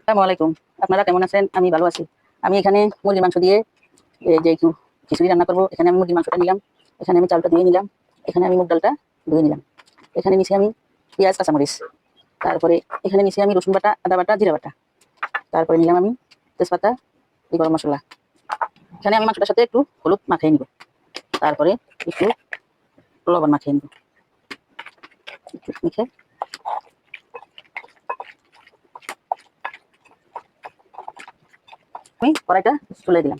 আসসালামু আলাইকুম। আপনারা কেমন আছেন? আমি ভালো আছি। আমি এখানে মুরগির মাংস দিয়ে যে একটু খিচুড়ি রান্না করব। এখানে আমি মুরগির মাংসটা নিলাম, এখানে আমি চালটা ধুয়ে নিলাম, এখানে আমি মুগ ডালটা ধুয়ে নিলাম, এখানে নিচ্ছি আমি পেঁয়াজ কাঁচামরিচ, তারপরে এখানে নিচ্ছি আমি রসুন বাটা, আদা বাটা, জিরা বাটা, তারপরে নিলাম আমি তেজপাতা, গরম মশলা। এখানে আমি মাংসটার সাথে একটু হলুদ মাখিয়ে নিব, তারপরে একটু লবণ মাখিয়ে নিব। মেখে আমি কড়াইটা তুলে দিলাম,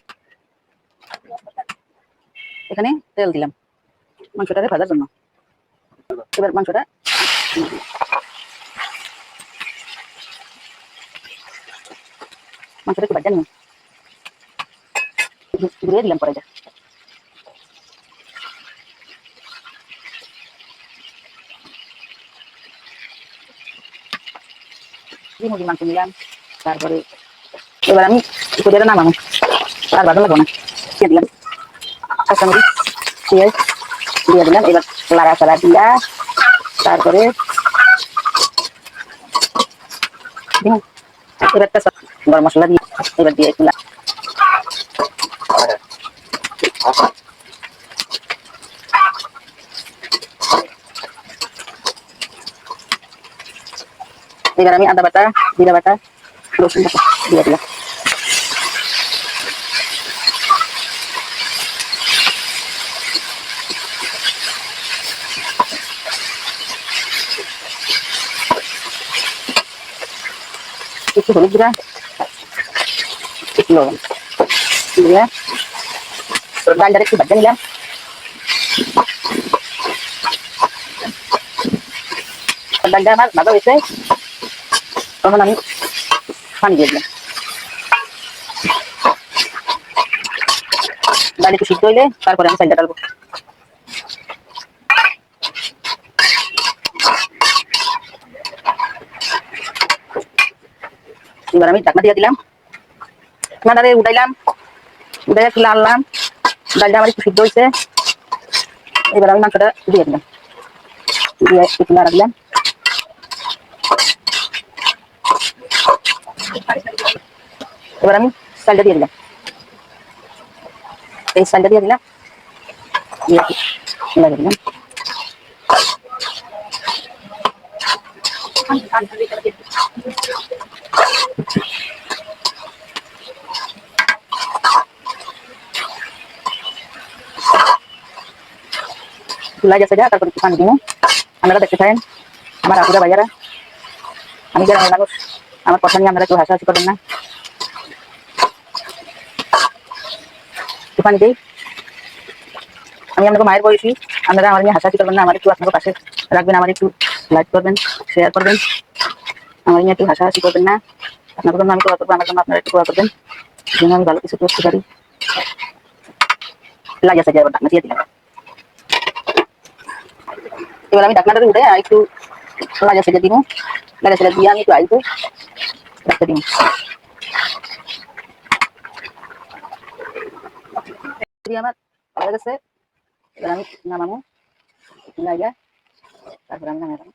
এখানে তেল দিলাম মাংসটাকে ভাজার জন্য। এবার মাংসটা একটু ভাজা নিলাম, ঘুরিয়ে দিলাম কড়াইটা। মুরগির মাংস নিলাম, তারপরে এবার আমি করে নামাবো, আর ভালো লাগবো না। দিয়ে দিলাম কাঁচামরিচ, পেঁয়াজ দিয়ে দিলাম। এবার লাড়া চাড়া দিয়া তারপরে এবার গরম মশলা দিয়ে এবার দিয়ে একটু এবার আমি আদা বাটা, জিরা বাটা, রসুন বাটা দিয়ে দিলাম। একটু হলুদ গুঁড়া, একটু লবণ দিয়ে ডালটা একটু ভাজা নিলাম। ডালটা আমার ভাজা হয়েছে, তখন আমি পানি দিয়ে দিলাম। ডাল একটু সিদ্ধ হইলে তারপরে আমি চালটা ডালবো। এবার আমি ঢাকনা দিয়ে দিলাম, ঢাকনাটারে উঠাইলাম, উঠাই একটু লাড়লাম। ডালটা আমার একটু সিদ্ধ হয়েছে, এবার আমি মাংসটা দিয়ে দিলাম, দিয়ে একটু লাড়া দিলাম। এবার আমি চালটা দিয়ে দিলাম, এই চালটা দিয়ে দিলাম, লাগিয়ে দিলাম। চুলাই গেছে যা, তারপর একটু পানি দিব। আপনারা দেখতে থাকেন আমার আপুরা ভাইয়ারা, আমি গ্রামের মানুষ, আমার কথা নিয়ে আপনারা একটু হাসাহাসি করবেন না। একটু পানি দিই, আমি আপনাকে মায়ের বয়সী, আপনারা আমার নিয়ে হাসাহাসি করবেন না, আমার একটু আপনাকে পাশে রাখবেন, আমার একটু লাইক করবেন, শেয়ার করবেন, আমার নিয়ে একটু হাসাহাসি করবেন না। আপনাদের জন্য আমি দোয়া করবো, আমার জন্য আপনারা একটু দোয়া করবেন, যেন আমি ভালো কিছু করতে পারি। লাগে আছে এবার ঢাকনা দিয়ে দিলাম। এবার আমি ঢাকনাটা উঠে একটু লাগা সেটা দিব, লাগা সেটা দিয়ে আমি একটু আইবো রাখতে দিব। আমার হয়ে গেছে, এবার আমি নামাবো, লাগা তারপর আমি নামাবো।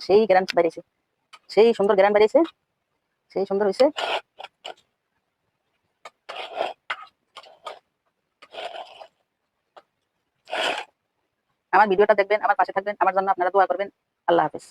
সেই গ্রান বেরিয়েছে, সেই সুন্দর গ্রান বেরিয়েছে, সেই সুন্দর হয়েছে। আমার ভিডিওটা দেখবেন, আমার পাশে থাকবেন, আমার জন্য আপনারা দোয়া করবেন। আল্লাহ হাফেজ।